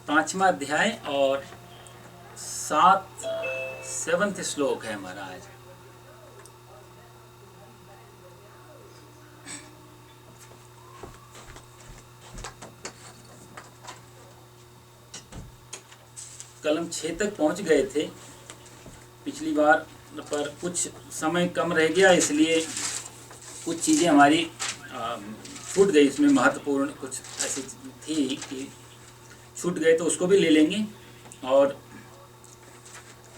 5वां अध्याय और 7वां श्लोक है हमारा आज। कल हम 6 तक पहुंच गए थे पिछली बार, पर कुछ समय कम रह गया, इसलिए कुछ चीज़ें हमारी छूट गई। इसमें महत्वपूर्ण कुछ ऐसी थी कि छूट गए, तो उसको भी ले लेंगे और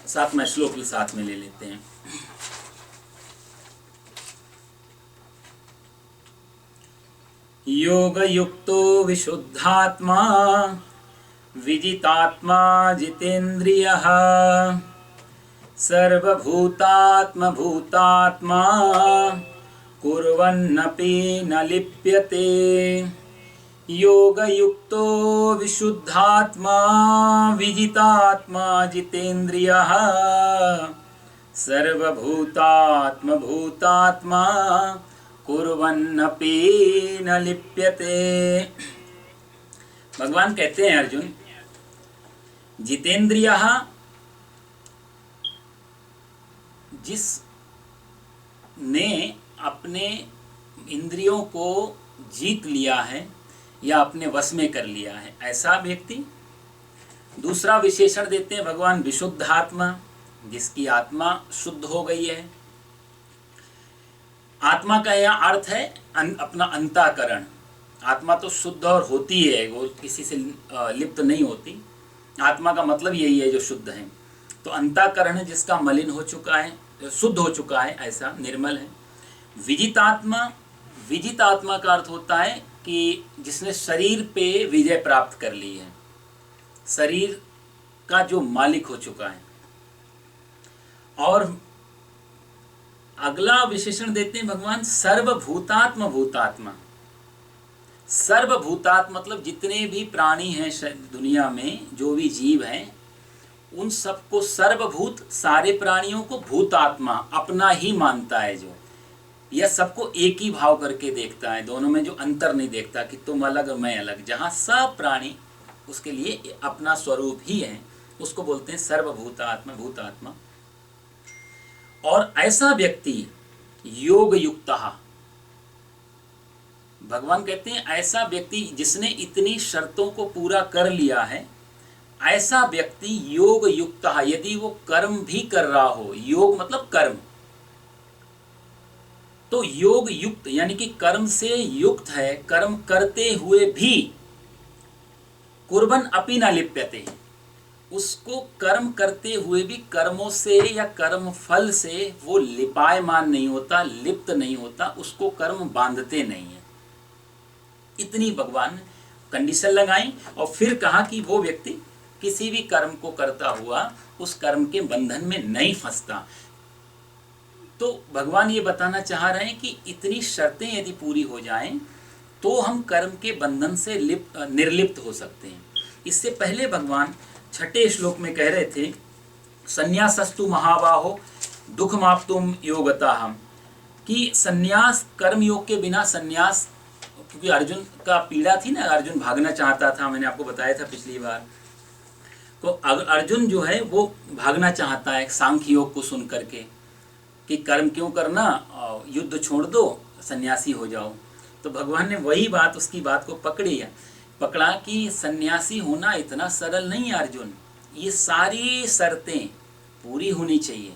7वां श्लोक भी साथ में ले लेते हैं। योगयुक्तो विशुद्धात्मा विजितात्मा जितेन्द्रियः सर्वभूतात्मभूतात्मा कुर्वन्नपि न लिप्यते। योगयुक्तो विशुद्धात्मा विजितात्मा जितेन्द्रियः सर्वभूतात्मभूतात्मा कुर्वन्नपि न लिप्यते। भगवान कहते हैं अर्जुन, जितेन्द्रियः, जिसने अपने इंद्रियों को जीत लिया है या अपने वश में कर लिया है, ऐसा व्यक्ति। दूसरा विशेषण देते हैं भगवान, विशुद्ध आत्मा, जिसकी आत्मा शुद्ध हो गई है। आत्मा का यह अर्थ है अपना अंतःकरण। आत्मा तो शुद्ध और होती है, वो किसी से लिप्त नहीं होती। आत्मा का मतलब यही है जो शुद्ध है। तो अंतःकरण है जिसका मलिन हो चुका है, शुद्ध हो चुका है, ऐसा निर्मल है। विजितात्मा, विजित आत्मा का अर्थ होता है कि जिसने शरीर पे विजय प्राप्त कर ली है, शरीर का जो मालिक हो चुका है। और अगला विशेषण देते हैं भगवान, सर्वभूतात्म भूतात्मा। सर्वभूतात्मा मतलब जितने भी प्राणी हैं दुनिया में, जो भी जीव हैं, उन सबको सर्वभूत, सारे प्राणियों को भूतात्मा अपना ही मानता है। जो यह सबको एक ही भाव करके देखता है, दोनों में जो अंतर नहीं देखता कि तुम अलग और मैं अलग। जहाँ सब प्राणी उसके लिए अपना स्वरूप ही है, उसको बोलते हैं सर्वभूतात्मा भूतात्मा। और ऐसा व्यक्ति योग युक्तः, भगवान कहते हैं ऐसा व्यक्ति जिसने इतनी शर्तों को पूरा कर लिया है, ऐसा व्यक्ति योग युक्त, यदि वो कर्म भी कर रहा हो, योग मतलब कर्म, तो योग युक्त यानी कि कर्म से युक्त है, कर्म करते हुए भी कुर्बन अपि न लिप्यते, उसको कर्म करते हुए भी कर्मों से या कर्म फल से वो लिपायमान नहीं होता, लिप्त नहीं होता, उसको कर्म बांधते नहीं है। इतनी भगवान कंडीशन लगाई और फिर कहा कि वो व्यक्ति किसी भी कर्म को करता हुआ उस कर्म के बंधन में नहीं फंसता। तो भगवान ये बताना चाह रहे हैं कि इतनी शर्तें यदि पूरी हो जाएं तो हम कर्म के बंधन से निर्लिप्त हो सकते हैं। इससे पहले भगवान 6 श्लोक में कह रहे थे, संन्यासस्तु महाबाहो दुखमाप्तुम योगतः, कि संन्यास, कर्म योग के बिना संन्यास, क्योंकि अर्जुन का पीड़ा थी ना, अर्जुन भागना चाहता था, मैंने आपको बताया था पिछली बार। तो अर्जुन जो है वो भागना चाहता है सांख्य योग को सुन करके कि कर्म क्यों करना, युद्ध छोड़ दो, सन्यासी हो जाओ। तो भगवान ने वही बात, उसकी बात को पकड़ा कि सन्यासी होना इतना सरल नहीं है अर्जुन, ये सारी शर्तें पूरी होनी चाहिए।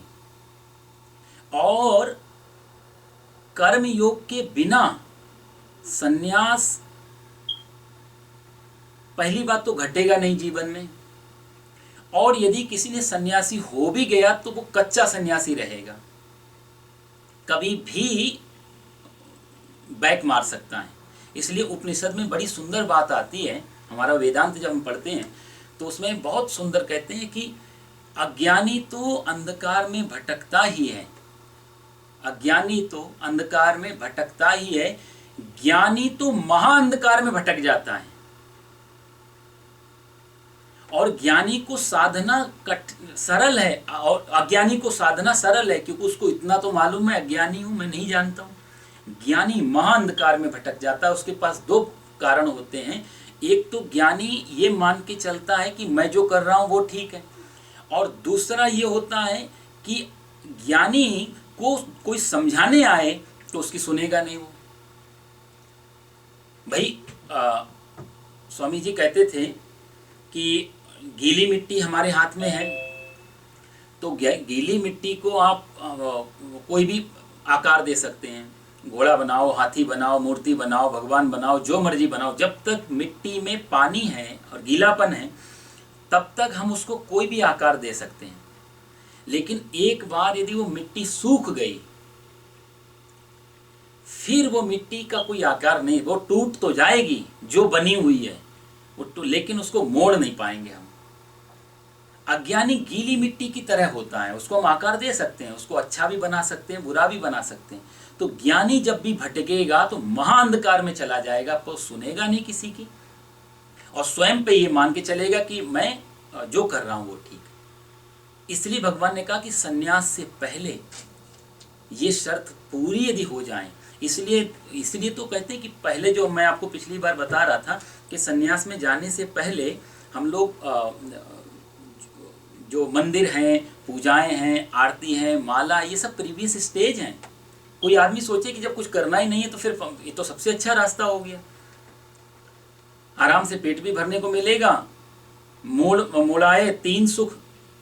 और कर्म योग के बिना सन्यास, पहली बात तो घटेगा नहीं जीवन में, और यदि किसी ने सन्यासी हो भी गया तो वो कच्चा सन्यासी रहेगा, कभी भी बैक मार सकता है। इसलिए उपनिषद में बड़ी सुंदर बात आती है, हमारा वेदांत जब हम पढ़ते हैं तो उसमें बहुत सुंदर कहते हैं कि अज्ञानी तो अंधकार में भटकता ही है, अज्ञानी तो अंधकार में भटकता ही है, ज्ञानी तो महाअंधकार में भटक जाता है। और ज्ञानी को साधना सरल है और अज्ञानी को साधना सरल है, क्योंकि उसको इतना तो मालूम है अज्ञानी हूं, मैं नहीं जानता हूं। ज्ञानी महाअंधकार में भटक जाता है। उसके पास 2 कारण होते हैं, एक तो ज्ञानी ये मान के चलता है कि मैं जो कर रहा हूँ वो ठीक है, और दूसरा ये होता है कि ज्ञानी को कोई समझाने आए तो उसकी सुनेगा नहीं वो। भाई स्वामी जी कहते थे कि गीली मिट्टी हमारे हाथ में है, तो गीली मिट्टी को आप कोई भी आकार दे सकते हैं, घोड़ा बनाओ, हाथी बनाओ, मूर्ति बनाओ, भगवान बनाओ, जो मर्जी बनाओ। जब तक मिट्टी में पानी है और गीलापन है तब तक हम उसको कोई भी आकार दे सकते हैं। लेकिन एक बार यदि वो मिट्टी सूख गई फिर वो मिट्टी का कोई आकार नहीं, वो टूट तो जाएगी जो बनी हुई है वो, लेकिन उसको मोड़ नहीं पाएंगे हम। अज्ञानी गीली मिट्टी की तरह होता है, उसको हम आकार दे सकते हैं, उसको अच्छा भी बना सकते हैं, बुरा भी बना सकते हैं। तो ज्ञानी जब भी भटकेगा तो महाअंधकार में चला जाएगा, तो सुनेगा नहीं किसी की, और स्वयं पे ये मान के चलेगा कि मैं जो कर रहा हूं वो ठीक है। इसलिए भगवान ने कहा कि सन्यास से पहले ये शर्त पूरी यदि हो जाए, इसलिए तो कहते हैं कि पहले, जो मैं आपको पिछली बार बता रहा था कि सन्यास में जाने से पहले हम लोग जो मंदिर हैं, पूजाएं हैं, आरती हैं, माला, ये सब प्रीवियस स्टेज हैं। कोई आदमी सोचे कि जब कुछ करना ही नहीं है तो फिर ये तो सबसे अच्छा रास्ता हो गया, आराम से पेट भी भरने को मिलेगा, मोड़ाए तीन सुख।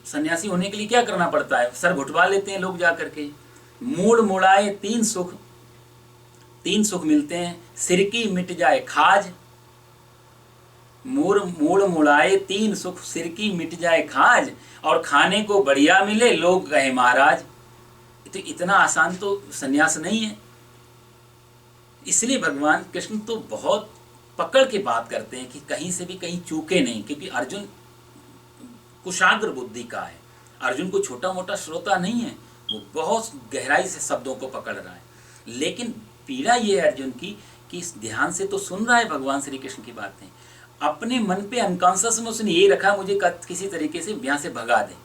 सन्यासी होने के लिए क्या करना पड़ता है? सर घुटवा लेते हैं लोग जा करके। मूड़ मुड़ाए तीन सुख मिलते हैं, सिर की मिट जाए खाज। मूड़ मुड़ाए तीन सुख, सिर की मिट जाए खाज, और खाने को बढ़िया मिले लोग कहे महाराज। तो इतना आसान तो सन्यास नहीं है। इसलिए भगवान कृष्ण तो बहुत पकड़ के बात करते हैं कि कहीं से भी कहीं चूके नहीं, क्योंकि अर्जुन कुशाग्र बुद्धि का है। अर्जुन को छोटा मोटा श्रोता नहीं है, वो बहुत गहराई से शब्दों को पकड़ रहा है। लेकिन पीड़ा ये है अर्जुन की कि इस ध्यान से तो सुन रहा है भगवान श्री कृष्ण की बातें, अपने मन पे अनकॉन्शियस में उसने यही रखा मुझे किसी तरीके से यहाँ से भगा दे।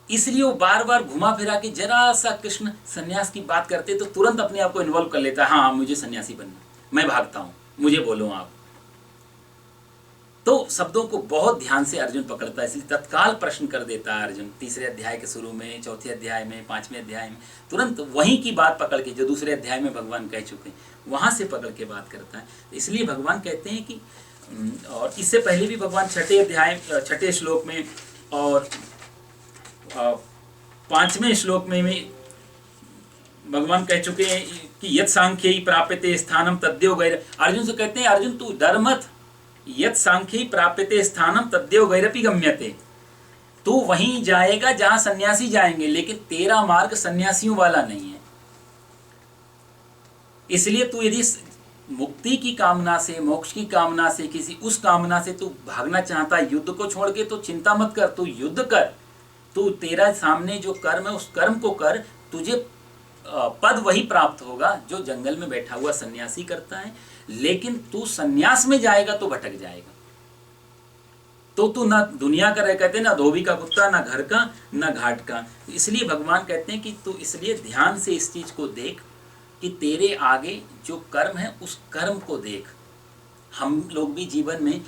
इसलिए वो बार बार घुमा फिरा के जरा सा कृष्ण सन्यास की बात करते तो तुरंत अपने आप को इन्वॉल्व कर लेता है, हाँ मुझे सन्यासी बनना, मैं भागता हूँ, मुझे बोलो आप। तो शब्दों को बहुत ध्यान से अर्जुन पकड़ता है, इसलिए तत्काल प्रश्न कर देता है अर्जुन। तीसरे अध्याय के शुरू में, चौथे अध्याय में, पांचवें अध्याय में तुरंत वहीं की बात पकड़ के, जो दूसरे अध्याय में भगवान कह चुके हैं, वहां से पकड़ के बात करता है। इसलिए भगवान कहते हैं कि, और इससे पहले भी भगवान छठे श्लोक में और पांचवें श्लोक में भगवान कह चुके हैं कि यत् सांख्ये प्राप्यते स्थानम तद्देव गैर। अर्जुन से कहते हैं, अर्जुन तू डर मत, यत् सांख्ये प्राप्यते स्थानम तद्देव गैरपि गम्यते। तू वहीं जाएगा जहां सन्यासी जाएंगे, लेकिन तेरा मार्ग सन्यासियों वाला नहीं है। इसलिए तू यदि मुक्ति की कामना से, मोक्ष की कामना से, किसी उस कामना से तू भागना चाहता है युद्ध को छोड़ के, तो चिंता मत कर, तू युद्ध कर। तू तेरा सामने जो कर्म है उस कर्म को कर, तुझे पद वही प्राप्त होगा जो जंगल में बैठा हुआ सन्यासी करता है। लेकिन तू सन्यास में जाएगा तो भटक जाएगा। तो तू ना दुनिया का रह, कहते ना धोबी का कुत्ता, ना घर का ना घाट का। इसलिए भगवान कहते हैं कि तू इसलिए ध्यान से इस चीज को देख कि तेरे आगे जो कर्म है उस कर्म को देख। हम लोग भी जीवन में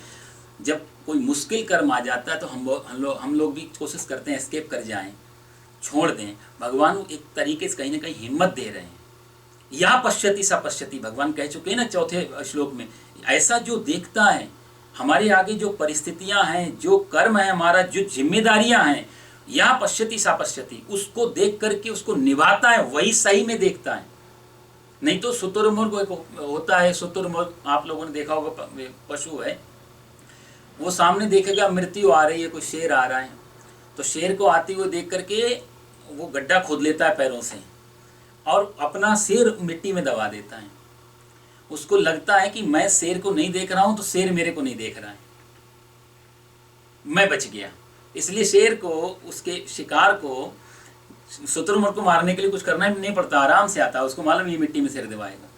जब कोई मुश्किल कर्म आ जाता है तो हम लोग भी कोशिश करते हैं एस्केप कर जाएं, छोड़ दें। भगवान एक तरीके से कहीं ना कहीं हिम्मत दे रहे हैं। या पश्यति सा पश्यति, भगवान कह चुके हैं ना चौथे श्लोक में, ऐसा जो देखता है हमारे आगे जो परिस्थितियां हैं, जो कर्म है हमारा, जो जिम्मेदारियां हैं, या पश्यति सा पश्यति, उसको देख करके उसको निभाता है, वही सही में देखता है। नहीं तो शुतुरमुर्ग होता है, शुतुरमुर्ग आप लोगों ने देखा होगा, पशु है, वो सामने देखेगा मृत्यु आ रही है, कोई शेर आ रहा है, तो शेर को आते हुए देख करके वो गड्ढा खोद लेता है पैरों से और अपना सिर मिट्टी में दबा देता है। उसको लगता है कि मैं शेर को नहीं देख रहा हूं तो शेर मेरे को नहीं देख रहा है, मैं बच गया। इसलिए शेर को, उसके शिकार को, शुतुरमुर्ग को मारने के लिए कुछ करना नहीं पड़ता, आराम से आता है, उसको मालूम ये मिट्टी में सिर दबाएगा।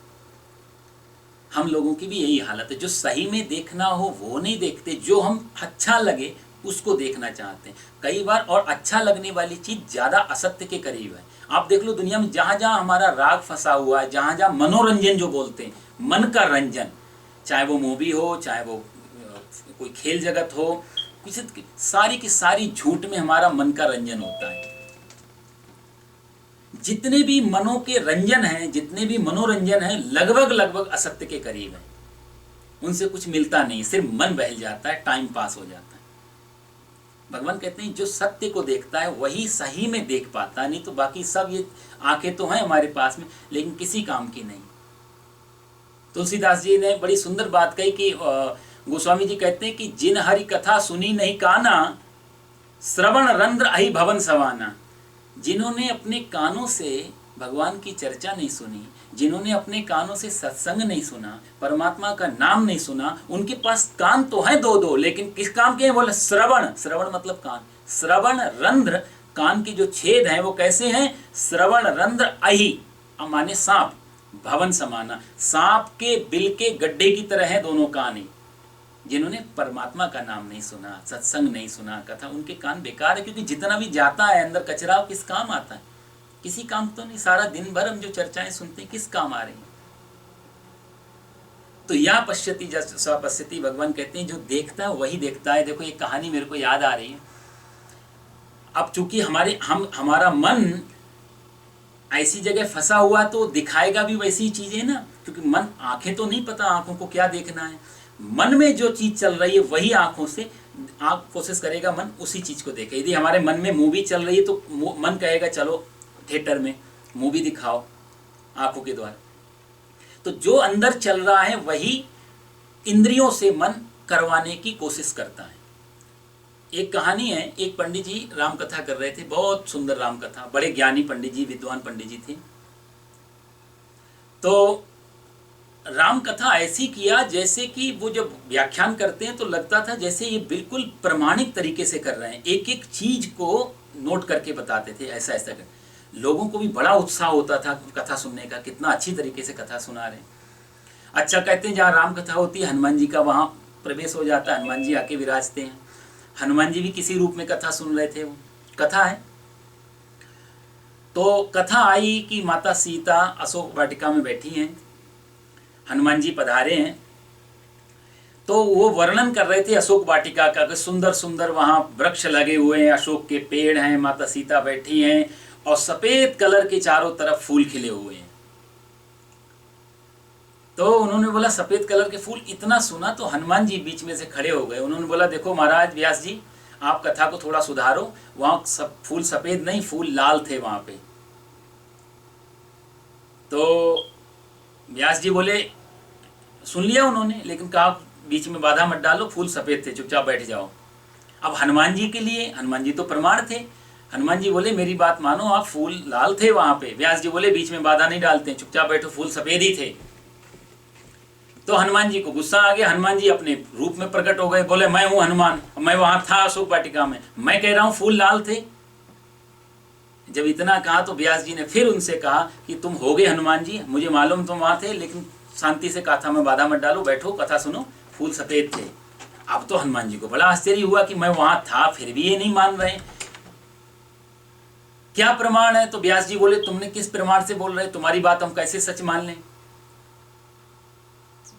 हम लोगों की भी यही हालत है, जो सही में देखना हो वो नहीं देखते, जो हम अच्छा लगे उसको देखना चाहते हैं कई बार। और अच्छा लगने वाली चीज ज्यादा असत्य के करीब है। आप देख लो दुनिया में जहां जहां हमारा राग फंसा हुआ है, जहां जहां मनोरंजन जो बोलते हैं, मन का रंजन, चाहे वो मूवी हो, चाहे वो कोई खेल जगत हो, किसी सारी की सारी झूठ में हमारा मन का रंजन होता है। जितने भी मनों के रंजन हैं, जितने भी मनोरंजन हैं, लगभग लगभग असत्य के करीब हैं। उनसे कुछ मिलता नहीं, सिर्फ मन बहल जाता है, टाइम पास हो जाता है। भगवान कहते हैं जो सत्य को देखता है वही सही में देख पाता है, नहीं तो बाकी सब ये आंखें तो हैं हमारे पास में लेकिन किसी काम की नहीं। तुलसीदास जी ने बड़ी सुंदर बात कही कि गोस्वामी जी कहते हैं कि जिन हरि कथा सुनी नहीं काना, श्रवण रंध्र अहि भवन सवाना। जिन्होंने अपने कानों से भगवान की चर्चा नहीं सुनी, जिन्होंने अपने कानों से सत्संग नहीं सुना, परमात्मा का नाम नहीं सुना, उनके पास कान तो है दो दो, लेकिन किस काम के हैं? बोले श्रवण। श्रवण मतलब कान। श्रवण रंध्र, कान के जो छेद हैं वो कैसे हैं? श्रवण रंध्र अहि माने सांप, भवन समाना, सांप के बिल के गड्ढे की तरह है दोनों कान ही। जिन्होंने परमात्मा का नाम नहीं सुना, सत्संग नहीं सुना, कथा, उनके कान बेकार है, क्योंकि जितना भी जाता है अंदर कचरा किस काम आता है? किसी काम तो नहीं। सारा दिन भर हम जो चर्चाएं सुनते हैं किस काम आ रही हैं? तो या पश्यति स पश्यति, भगवान कहते हैं जो देखता है वही देखता है। देखो एक कहानी मेरे को याद आ रही है। अब चूंकि हमारा मन ऐसी जगह फंसा हुआ तो दिखाएगा भी वैसी चीजें ना, क्योंकि मन, आंखें तो नहीं पता आंखों को क्या देखना है। मन में जो चीज चल रही है वही आंखों से आंख कोशिश करेगा मन उसी चीज को देखे। यदि हमारे मन में मूवी चल रही है तो मन कहेगा चलो थिएटर में मूवी दिखाओ आंखों के द्वारा। तो जो अंदर चल रहा है वही इंद्रियों से मन करवाने की कोशिश करता है। एक कहानी है, एक पंडित जी राम कथा कर रहे थे, बहुत सुंदर राम कथा, बड़े ज्ञानी पंडित जी, विद्वान पंडित जी थे। तो राम कथा ऐसी किया जैसे कि वो जब व्याख्यान करते हैं तो लगता था जैसे ये बिल्कुल प्रमाणिक तरीके से कर रहे हैं, एक एक चीज को नोट करके बताते थे, ऐसा ऐसा कर। लोगों को भी बड़ा उत्साह होता था कथा सुनने का, कितना अच्छी तरीके से कथा सुना रहे हैं। अच्छा, कहते हैं जहाँ राम कथा होती है हनुमान जी का वहाँ प्रवेश हो जाता है, हनुमान जी आके विराजते हैं। हनुमान जी भी किसी रूप में कथा सुन रहे थे, वो कथा है। तो कथा आई कि माता सीता अशोक वाटिका में बैठी हैं, हनुमान जी पधारे हैं। तो वो वर्णन कर रहे थे अशोक वाटिका का, कि सुंदर सुंदर वहाँ वृक्ष लगे हुए हैं, अशोक के पेड़ हैं, माता सीता बैठी हैं और सफेद कलर के चारों तरफ फूल खिले हुए हैं। तो उन्होंने बोला सफेद कलर के फूल, इतना सुना तो हनुमान जी बीच में से खड़े हो गए। उन्होंने बोला देखो महाराज व्यास जी, आप कथा को थोड़ा सुधारो, वहाँ सब फूल सफेद नहीं, फूल लाल थे वहाँ पे। तो व्यास जी बोले, सुन लिया उन्होंने, लेकिन कहा बीच में बाधा मत डालो, फूल सफेद थे, चुपचाप बैठ जाओ। अब हनुमान जी के लिए, हनुमान जी तो प्रमाण थे, हनुमान जी बोले मेरी बात मानो, आप फूल लाल थे वहां पे। व्यास जी बोले बीच में बाधा नहीं डालते, चुपचाप बैठो, फूल सफेद ही थे। तो हनुमान जी को गुस्सा आ गया, हनुमान जी अपने रूप में प्रकट हो गए, बोले मैं हूं हनुमान, मैं वहां था अशोक वाटिका में, मैं कह रहा हूं फूल लाल थे। जब इतना कहा तो व्यास जी ने फिर उनसे कहा कि तुम हो गए हनुमान जी, मुझे मालूम तुम वहां थे, लेकिन शांति से कथा में बाधा मत डालो, बैठो कथा सुनो, फूल सफेद थे। अब तो हनुमान जी को बड़ा आश्चर्य हुआ कि मैं वहां था, फिर भी ये नहीं मान रहे, क्या प्रमाण है? तो व्यास जी बोले तुमने किस प्रमाण से बोल रहे, तुम्हारी बात हम कैसे सच मान लें?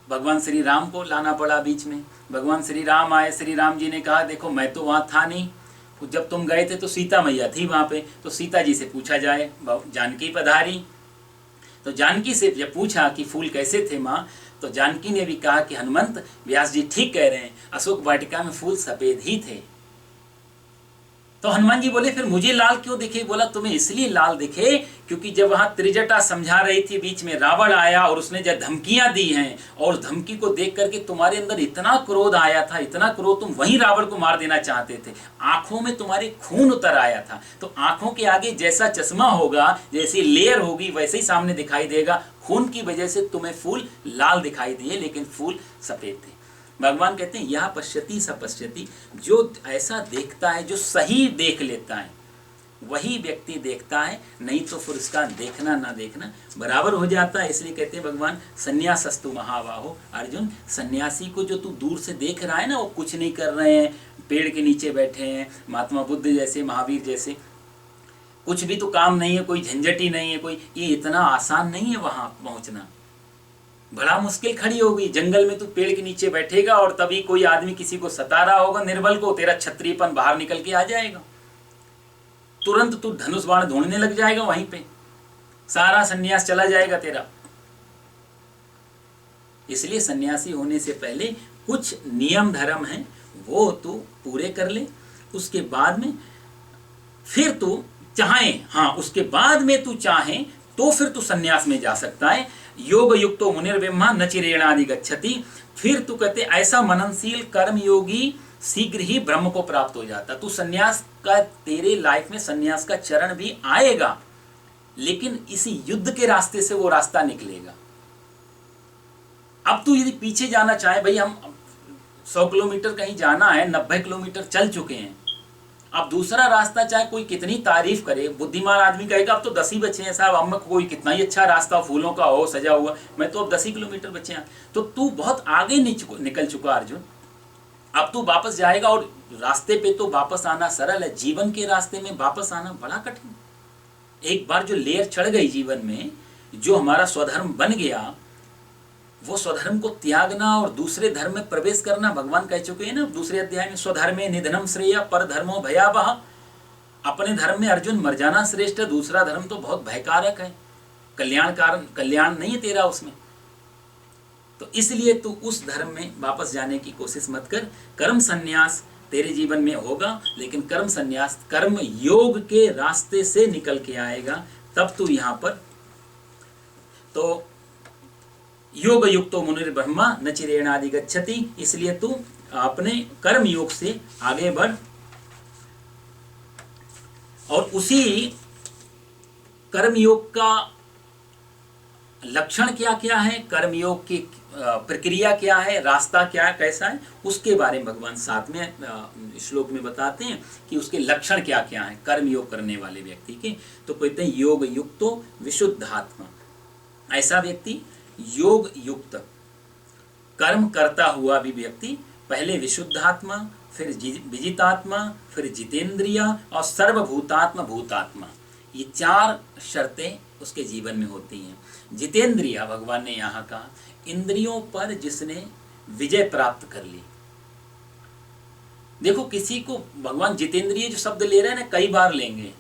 भगवान श्री राम को लाना पड़ा बीच में। भगवान श्री राम आए, श्री राम जी ने कहा देखो मैं तो वहां था नहीं, जब तुम गए थे तो सीता मैया थी वहां पे, तो सीता जी से पूछा जाए। जानकी पधारी, तो जानकी से जब पूछा कि फूल कैसे थे माँ, तो जानकी ने भी कहा कि हनुमंत व्यास जी ठीक कह रहे हैं, अशोक वाटिका में फूल सफेद ही थे। तो हनुमान जी बोले फिर मुझे लाल क्यों दिखे? बोला तुम्हें इसलिए लाल दिखे क्योंकि जब वहां त्रिजटा समझा रही थी, बीच में रावण आया और उसने जब धमकियां दी हैं, और धमकी को देख करके तुम्हारे अंदर इतना क्रोध आया था, इतना क्रोध, तुम वहीं रावण को मार देना चाहते थे, आंखों में तुम्हारे खून उतर आया था। तो आंखों के आगे जैसा चश्मा होगा, जैसी लेयर होगी, वैसे ही सामने दिखाई देगा। खून की वजह से तुम्हें फूल लाल दिखाई दिए, लेकिन फूल सफेद थे। भगवान कहते हैं यह पश्यति स पश्यति, जो ऐसा देखता है, जो सही देख लेता है, वही व्यक्ति देखता है, नहीं तो फिर उसका देखना ना देखना बराबर हो जाता है। इसलिए कहते हैं भगवान संन्यासस्तु महाबाहो, अर्जुन सन्यासी को जो तू दूर से देख रहा है ना, वो कुछ नहीं कर रहे हैं, पेड़ के नीचे बैठे हैं, महात्मा बुद्ध जैसे, महावीर जैसे, कुछ भी तो काम नहीं है, कोई झंझट ही नहीं है, कोई ये इतना आसान नहीं है वहां पहुंचना। बड़ा मुश्किल खड़ी होगी। जंगल में तू पेड़ के नीचे बैठेगा और तभी कोई आदमी किसी को सता रहा होगा निर्बल को, तेरा क्षत्रियपन बाहर निकल के आ जाएगा, तुरंत तू धनुष बाण ढूंढने लग जाएगा, वहीं पे सारा सन्यास चला जाएगा तेरा। इसलिए सन्यासी होने से पहले कुछ नियम धर्म हैं वो तू पूरे कर ले, उसके बाद में फिर तू चाहे, हाँ उसके बाद में तू चाहे तो फिर तू सन्यास में जा सकता है। योग युक्तो मुनिर्ब्रह्मा न चिरेणादि गच्छति। फिर तू कहते ऐसा मननशील कर्म योगी शीघ्र ही ब्रह्म को प्राप्त हो जाता। तू सन्यास का, तेरे लाइफ में सन्यास का चरण भी आएगा, लेकिन इसी युद्ध के रास्ते से वो रास्ता निकलेगा। अब तू यदि पीछे जाना चाहे, भाई हम 100 किलोमीटर कहीं जाना है, 90 किलोमीटर चल चुके हैं, अब दूसरा रास्ता चाहे कोई कितनी तारीफ करे, बुद्धिमान आदमी कहेगा अब तो 10 ही बचे हैं साहब, हम कोई कितना ही अच्छा रास्ता फूलों का हो सजा हुआ, मैं तो अब 10 ही किलोमीटर बचे हैं। तो तू बहुत आगे निकल चुका अर्जुन। अब तू वापस जाएगा और रास्ते पे तो वापस आना सरल है, जीवन के रास्ते में वापस आना बड़ा कठिन। एक बार जो लेयर चढ़ गई जीवन में, जो हमारा स्वधर्म बन गया, वो स्वधर्म को त्यागना और दूसरे धर्म में प्रवेश करना, भगवान कह चुके हैं ना दूसरे अध्याय में, स्वधर्मे निधनम श्रेय पर धर्मो भयावह। अपने धर्म में अर्जुन मर जाना श्रेष्ठ है, दूसरा धर्म तो बहुत भयकारक है, कल्याण नहीं है तेरा उसमें। तो इसलिए तू उस धर्म में वापस जाने की कोशिश मत कर। कर्म संन्यास तेरे जीवन में होगा, लेकिन कर्म संन्यास कर्म योग के रास्ते से निकल के आएगा, तब तू यहां पर तो योग युक्तो मुनिर्ब्रह्मा न चिरेणादि गच्छति। इसलिए तू अपने कर्म योग से आगे बढ़, और उसी कर्म योग का लक्षण क्या क्या है, कर्म योग की प्रक्रिया क्या है, रास्ता क्या है, कैसा है, उसके बारे में भगवान 7वें श्लोक में बताते हैं कि उसके लक्षण क्या क्या है कर्म योग करने वाले व्यक्ति के। तो कहते हैं योग युक्तो विशुद्धात्मा, ऐसा व्यक्ति योग युक्त कर्म करता हुआ भी व्यक्ति पहले विशुद्धात्मा, फिर विजितात्मा, फिर जितेंद्रिय और सर्वभूतात्मा भूतात्मा, ये 4 शर्तें उसके जीवन में होती हैं। जितेंद्रिय भगवान ने यहाँ कहा, इंद्रियों पर जिसने विजय प्राप्त कर ली। देखो किसी को भगवान जितेंद्रिय जो शब्द ले रहे हैं ना, कई बार लेंगे,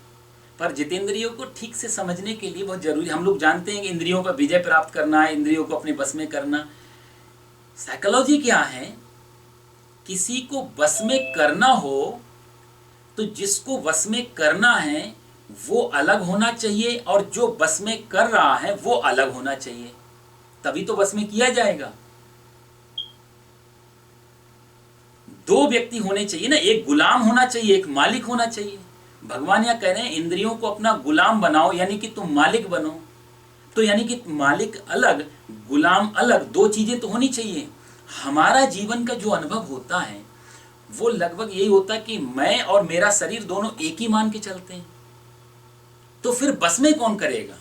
पर जितेंद्रियों को ठीक से समझने के लिए बहुत जरूरी। हम लोग जानते हैं कि इंद्रियों पर विजय प्राप्त करना है, इंद्रियों को अपने बस में करना। साइकोलॉजी क्या है, किसी को बस में करना हो तो जिसको बस में करना है वो अलग होना चाहिए, और जो बस में कर रहा है वो अलग होना चाहिए, तभी तो बस में किया जाएगा। 2 व्यक्ति होने चाहिए ना, एक गुलाम होना चाहिए, एक मालिक होना चाहिए। भगवान यह कह रहे हैं इंद्रियों को अपना गुलाम बनाओ, यानी कि तुम मालिक बनो। तो यानी कि मालिक अलग गुलाम अलग, 2 चीजें तो होनी चाहिए। हमारा जीवन का जो अनुभव होता है वो लगभग यही होता है कि मैं और मेरा शरीर दोनों एक ही मान के चलते हैं। तो फिर बस में कौन करेगा?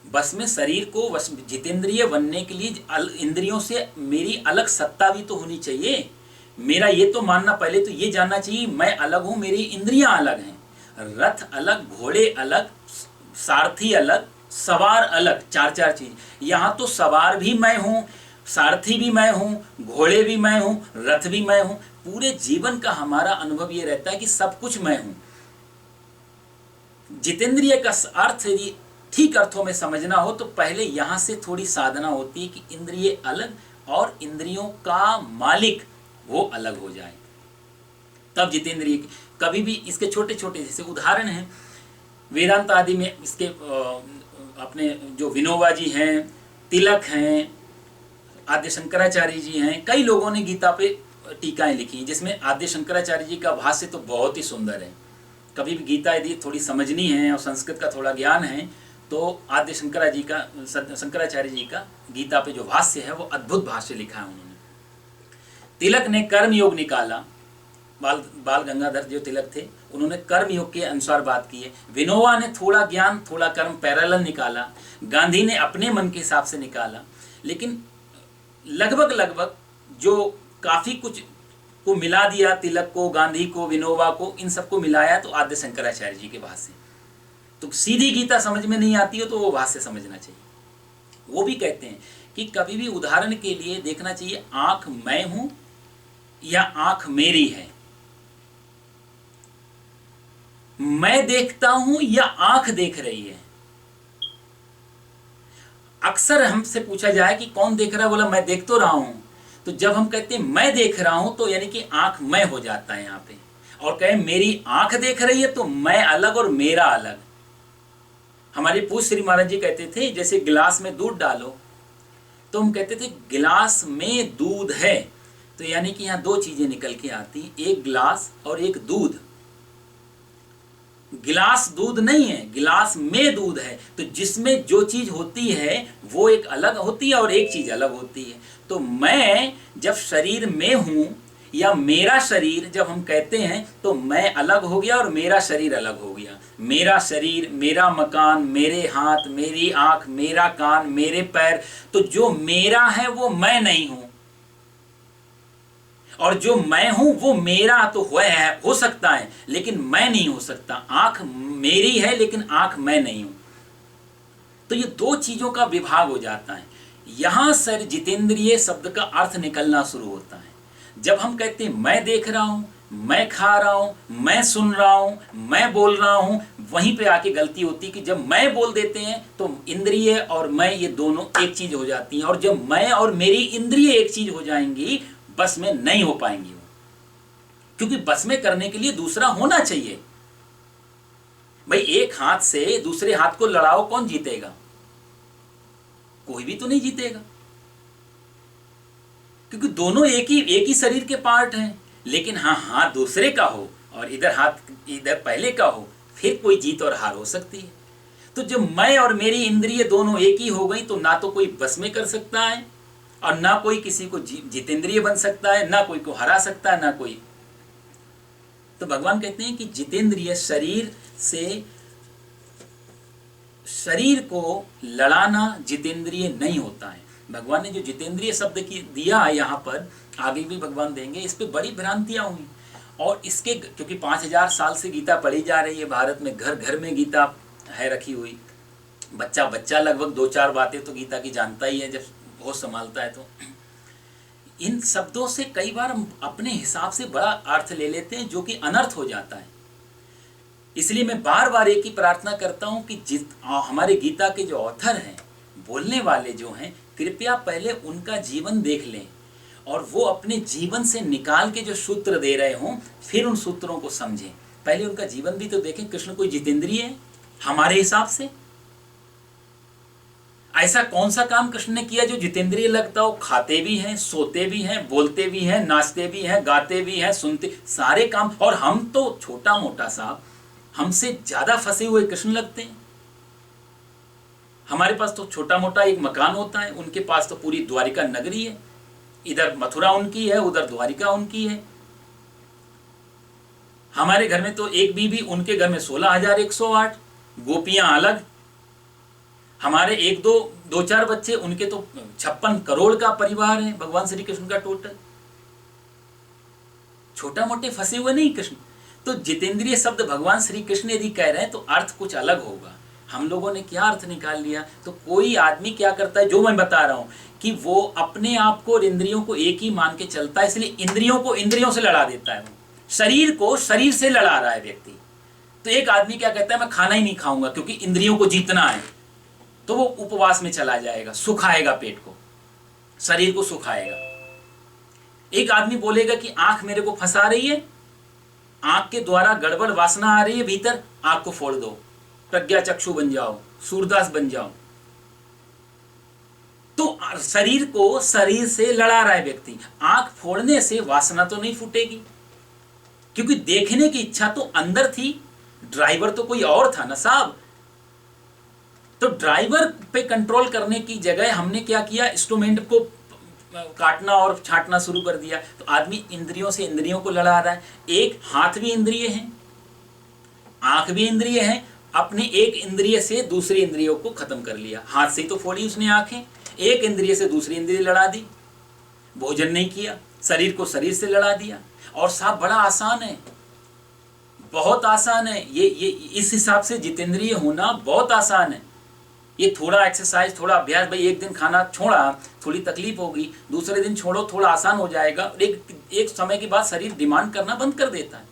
बस में शरीर को जितेंद्रिय बनने के लिए इंद्रियों से मेरी अलग सत्ता भी तो होनी चाहिए। मेरा ये तो मानना, पहले तो ये जानना चाहिए मैं अलग हूं, मेरी इंद्रियां अलग हैं। रथ अलग, घोड़े अलग, सारथी अलग, सवार अलग, 4 चीज। यहां तो सवार भी मैं हूं, सारथी भी मैं हूं, घोड़े भी मैं हूं, रथ भी मैं हूं। पूरे जीवन का हमारा अनुभव ये रहता है कि सब कुछ मैं हूं। जितेंद्रिय का अर्थ यदि ठीक अर्थों में समझना हो तो पहले यहां से थोड़ी साधना होती है कि इंद्रिय अलग और इंद्रियों का मालिक वो अलग हो जाए, तब जितेंद्रिय। कभी भी इसके छोटे छोटे जैसे उदाहरण हैं वेदांत आदि में, इसके अपने जो विनोबा जी हैं, तिलक हैं, आद्य शंकराचार्य जी हैं, कई लोगों ने गीता पे टीकाएं लिखी, जिसमें आद्य शंकराचार्य जी का भाष्य तो बहुत ही सुंदर है। कभी भी गीता यदि थोड़ी समझनी है और संस्कृत का थोड़ा ज्ञान है तो आद्य शंकराचार्य जी का गीता पे जो भाष्य है वो अद्भुत भाष्य लिखा है उन्होंने। तिलक ने कर्म योग निकाला, बाल गंगाधर जो तिलक थे उन्होंने कर्म योग के अनुसार बात की है। विनोबा ने थोड़ा ज्ञान थोड़ा कर्म पैरेलल निकाला, गांधी ने अपने मन के हिसाब से निकाला, लेकिन लगभग जो काफी कुछ को मिला दिया, तिलक को, गांधी को, विनोबा को, इन सबको मिलाया तो आद्य शंकराचार्य जी के भाष्य। तो सीधी गीता समझ में नहीं आती हो तो वो भाष्य समझना चाहिए। वो भी कहते हैं कि कभी भी उदाहरण के लिए देखना चाहिए, आंख मैं हूं या आंख मेरी है, मैं देखता हूं या आंख देख रही है। अक्सर हमसे पूछा जाए कि कौन देख रहा है, बोला मैं देख तो रहा हूं। तो जब हम कहते हैं मैं देख रहा हूं तो यानी कि आंख मैं हो जाता है यहां पे, और कहें मेरी आंख देख रही है तो मैं अलग और मेरा अलग। हमारे पूज्य श्री महाराज जी कहते थे जैसे गिलास में दूध डालो, तो हम कहते थे गिलास में दूध है, तो यानी कि यहां दो चीजें निकल के आती, एक गिलास और एक दूध। गिलास दूध नहीं है, गिलास में दूध है। तो जिसमें जो चीज होती है वो एक अलग होती है और एक चीज अलग होती है। तो मैं जब शरीर में हूं या मेरा शरीर जब हम कहते हैं तो मैं अलग हो गया और मेरा शरीर अलग हो गया। मेरा शरीर, मेरा मकान, मेरे हाथ, मेरी आंख, मेरा कान, मेरे पैर, तो जो मेरा है वो मैं नहीं हूं, और जो मैं हूं वो मेरा तो हो सकता है लेकिन मैं नहीं हो सकता। आंख मेरी है लेकिन आंख मैं नहीं हूं। तो ये दो चीजों का विभाग हो जाता है। यहां सर जितेंद्रिय शब्द का अर्थ निकलना शुरू होता है। जब हम कहते हैं मैं देख रहा हूं, मैं खा रहा हूं, मैं सुन रहा हूं, मैं बोल रहा हूं, वहीं पे आके गलती होती है कि जब मैं बोल देते हैं तो इंद्रिय और मैं ये दोनों एक चीज हो जाती हैं, और जब मैं और मेरी इंद्रिय एक चीज हो जाएंगी बस में नहीं हो पाएंगी वो, क्योंकि बस में करने के लिए दूसरा होना चाहिए। भाई एक हाथ से दूसरे हाथ को लड़ाओ, कौन जीतेगा? कोई भी तो नहीं जीतेगा, क्योंकि दोनों एक ही शरीर के पार्ट हैं। लेकिन हाँ, हाथ दूसरे का हो और इधर हाथ इधर पहले का हो, फिर कोई जीत और हार हो सकती है। तो जब मैं और मेरी इंद्रिय दोनों एक ही हो गई तो ना तो कोई बस में कर सकता है और ना कोई किसी को जितेंद्रिय बन सकता है, ना कोई को हरा सकता है, ना कोई। तो भगवान कहते हैं कि जितेंद्रिय शरीर को लड़ाना जितेंद्रिय नहीं होता है। भगवान ने जो जितेंद्रिय शब्द की दिया है यहाँ पर, आगे भी भगवान देंगे, इस पे बड़ी भ्रांतियां हुई। और इसके क्योंकि 5000 साल से गीता पढ़ी जा रही है भारत में, घर घर में गीता है रखी हुई। बच्चा बच्चा लगभग 2-4 बातें तो गीता की जानता ही है जब होश संभालता है। तो इन शब्दों से कई बार हम अपने हिसाब से बड़ा अर्थ ले लेते हैं जो कि अनर्थ हो जाता है। इसलिए मैं बार बार एक ही प्रार्थना करता हूं कि हमारे गीता के जो ऑथर हैं, बोलने वाले जो हैं, कृपया पहले उनका जीवन देख लें और वो अपने जीवन से निकाल के जो सूत्र दे रहे हों फिर उन सूत्रों को समझें। पहले उनका जीवन भी तो देखें। कृष्ण कोई जितेंद्रिय है हमारे हिसाब से? ऐसा कौन सा काम कृष्ण ने किया जो जितेंद्रिय लगता हो? खाते भी हैं, सोते भी हैं, बोलते भी हैं, नाचते भी हैं, गाते भी हैं, सुनते, सारे काम। और हम तो छोटा मोटा सा, हमसे ज्यादा फंसे हुए कृष्ण लगते हैं। हमारे पास तो छोटा मोटा एक मकान होता है, उनके पास तो पूरी द्वारिका नगरी है। इधर मथुरा उनकी है, उधर द्वारिका उनकी है। हमारे घर में तो एक बीबी, उनके घर में 16,108 गोपियां अलग। हमारे 1-2-4 बच्चे, उनके तो 56 करोड़ का परिवार है भगवान श्री कृष्ण का टोटल। छोटा मोटे फंसे हुए नहीं कृष्ण। तो जितेंद्रिय शब्द भगवान श्री कृष्ण यदि कह रहे हैं तो अर्थ कुछ अलग होगा। हम लोगों ने क्या अर्थ निकाल लिया? तो कोई आदमी क्या करता है, जो मैं बता रहा हूं कि वो अपने आप को और इंद्रियों को एक ही मान के चलता है, इसलिए इंद्रियों को इंद्रियों से लड़ा देता है। वो शरीर को शरीर से लड़ा रहा है व्यक्ति। तो एक आदमी क्या कहता है, मैं खाना ही नहीं खाऊंगा क्योंकि इंद्रियों को जीतना है, तो वो उपवास में चला जाएगा, सुखाएगा पेट को, शरीर को सुखाएगा। एक आदमी बोलेगा कि आंख मेरे को फंसा रही है, आंख के द्वारा गड़बड़ वासना आ रही है भीतर, आंख को फोड़ दो, प्रज्ञा चक्षु बन जाओ, सूरदास बन जाओ। तो शरीर को शरीर से लड़ा रहा है व्यक्ति। आंख फोड़ने से वासना तो नहीं फूटेगी, क्योंकि देखने की इच्छा तो अंदर थी, ड्राइवर तो कोई और था ना साहब। तो ड्राइवर पे कंट्रोल करने की जगह हमने क्या किया, इंस्ट्रूमेंट को काटना और छांटना शुरू कर दिया। तो आदमी इंद्रियों से इंद्रियों को लड़ा रहा है। एक हाथ भी इंद्रिय है, आंख भी इंद्रिय है, अपने एक इंद्रिय से दूसरी इंद्रियों को खत्म कर लिया। हाथ से तो फोड़ी उसने आंखें, एक इंद्रिय से दूसरी इंद्रिय लड़ा दी। भोजन नहीं किया, शरीर को शरीर से लड़ा दिया। और साहब बड़ा आसान है, बहुत आसान है ये इस हिसाब से जितेंद्रिय होना बहुत आसान है। ये थोड़ा एक्सरसाइज, थोड़ा अभ्यास, भाई एक दिन खाना छोड़ा, थोड़ी तकलीफ होगी, दूसरे दिन छोड़ो, थोड़ा आसान हो जाएगा, और एक समय के बाद शरीर डिमांड करना बंद कर देता है।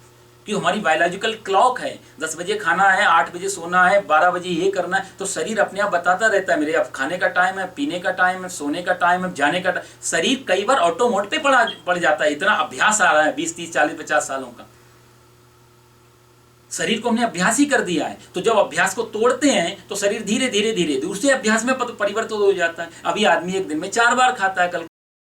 कि हमारी बायोलॉजिकल क्लॉक है, 10 बजे खाना है, 8 बजे सोना है, 12 बजे ये करना है, तो शरीर अपने आप बताता रहता है मेरे अब खाने का टाइम है, पीने का टाइम है, सोने का टाइम है, जाने का टाइम। शरीर कई बार ऑटो मोड पे पड़ जाता है, इतना अभ्यास आ रहा है 20, 30, 40, 50 सालों का। शरीर को हमने अभ्यास ही कर दिया है। तो जब अभ्यास को तोड़ते हैं तो शरीर धीरे धीरे धीरे दूसरे अभ्यास में परिवर्तित हो जाता है। अभी आदमी एक दिन में 4 बार खाता है, कल